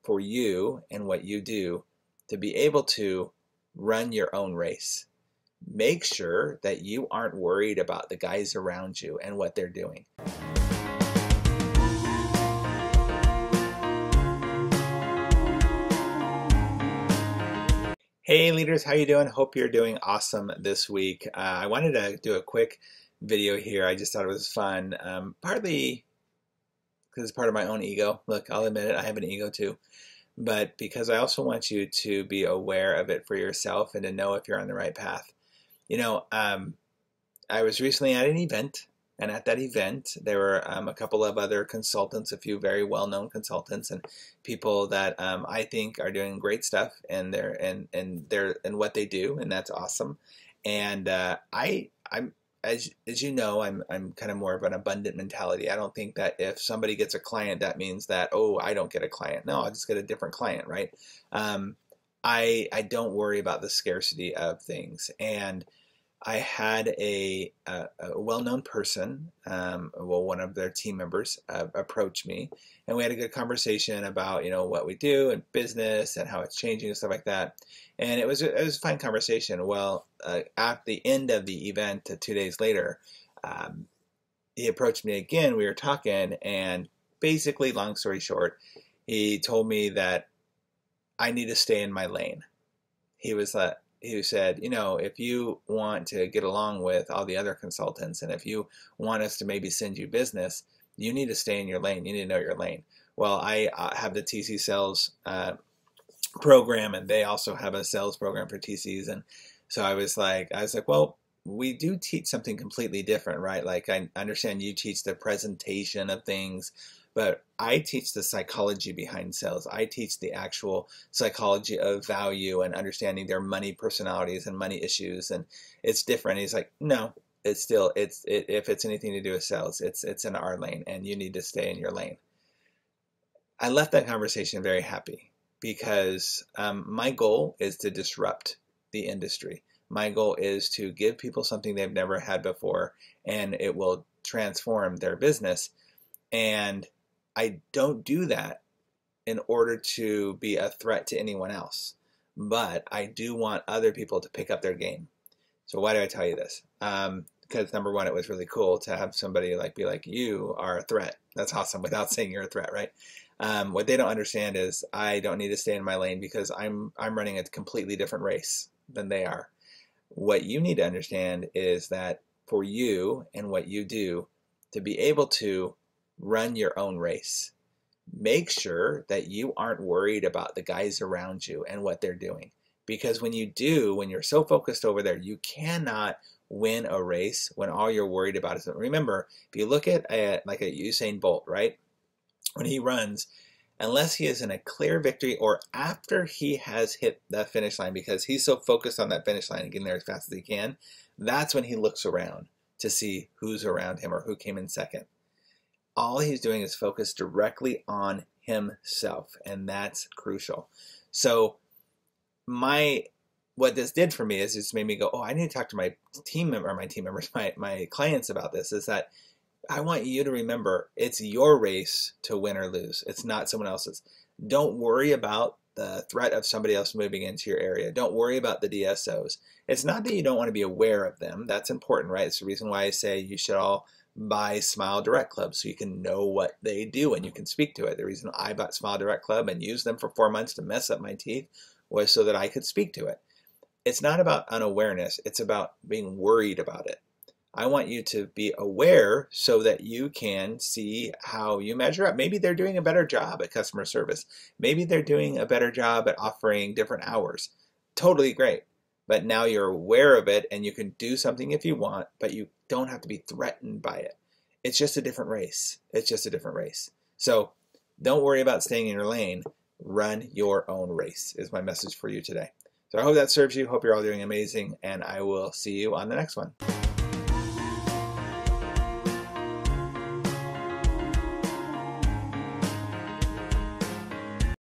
for you and what you do to be able to run your own race. Make sure that you aren't worried about the guys around you and what they're doing. Hey leaders, how you doing? Hope you're doing awesome this week. I wanted to do a quick video here. I just thought it was fun, partly because it's part of my own ego. Look, I'll admit it, I have an ego too. But because I also want you to be aware of it for yourself and to know if you're on the right path. You know, I was recently at an event, and at that event there were a couple of other consultants, a few very well-known consultants and people that I think are doing great stuff in what they do, and that's awesome. And I'm as you know, I'm kind of more of an abundant mentality. I don't think that if somebody gets a client, that means that, oh, I don't get a client. No, I'll just get a different client, right? I don't worry about the scarcity of things. And I had a well-known person, one of their team members, approach me, and we had a good conversation about what we do and business and how it's changing and stuff like that. And it was a fine conversation. Well, at the end of the event, 2 days later, he approached me again. We were talking, and basically, long story short, he told me that I need to stay in my lane. He said, if you want to get along with all the other consultants, and if you want us to maybe send you business, you need to stay in your lane. You need to know your lane. Well, I have the TC sales program, and they also have a sales program for TCs. And so I was like, well, we do teach something completely different, right? Like, I understand you teach the presentation of things, but I teach the psychology behind sales. I teach the actual psychology of value and understanding their money personalities and money issues, and it's different. He's like, no, if it's anything to do with sales, it's in our lane, and you need to stay in your lane. I left that conversation very happy because my goal is to disrupt the industry. My goal is to give people something they've never had before, and it will transform their business. And I don't do that in order to be a threat to anyone else, but I do want other people to pick up their game. So why do I tell you this? Because number one, it was really cool to have somebody be like, you are a threat. That's awesome, without saying you're a threat, right? What they don't understand is I don't need to stay in my lane because I'm running a completely different race than they are. What you need to understand is that for you and what you do, to be able to run your own race, make sure that you aren't worried about the guys around you and what they're doing. Because when you're so focused over there, you cannot win a race when all you're worried about is, remember, if you look at like a Usain Bolt, right? When he runs, unless he is in a clear victory or after he has hit the finish line, because he's so focused on that finish line and getting there as fast as he can, that's when he looks around to see who's around him or who came in second. All he's doing is focus directly on himself, and that's crucial. So what this did for me is it's made me go, oh, I need to talk to my clients about this, is that I want you to remember it's your race to win or lose. It's not someone else's. Don't worry about the threat of somebody else moving into your area. Don't worry about the DSOs. It's not that you don't want to be aware of them. That's important, right? It's the reason why I say you should all buy Smile Direct Club, so you can know what they do and you can speak to it. The reason I bought Smile Direct Club and used them for 4 months to mess up my teeth was so that I could speak to it. It's not about unawareness. It's about being worried about it. I want you to be aware so that you can see how you measure up. Maybe they're doing a better job at customer service. Maybe they're doing a better job at offering different hours. Totally great. But now you're aware of it and you can do something if you want, but you don't have to be threatened by it. It's just a different race. It's just a different race. So don't worry about staying in your lane. Run your own race is my message for you today. So I hope that serves you. Hope you're all doing amazing, and I will see you on the next one.